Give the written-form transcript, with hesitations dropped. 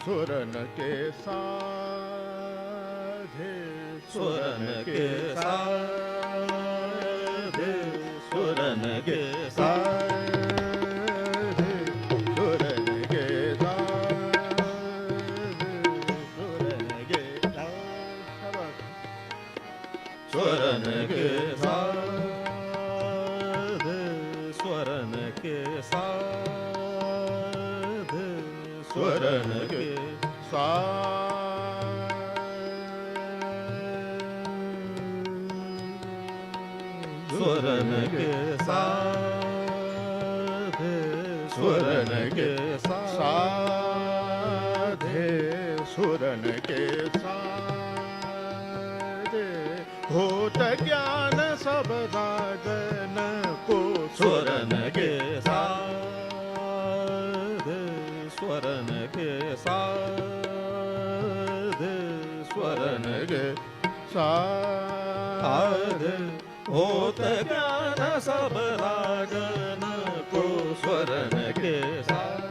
सुरन के साधे सुरन के साधे सुरन के साधे सुरन के स्वरन के साधे स्वरन के साधे स्वरन के स्वरन के साधे स्वरन के साधे सुरन के साधे होत ज्ञान सब राजन को स्वरन के साधे स्वरन के साधे स्वरन के साधे होत ज्ञान सब राजन को स्वरन के साधे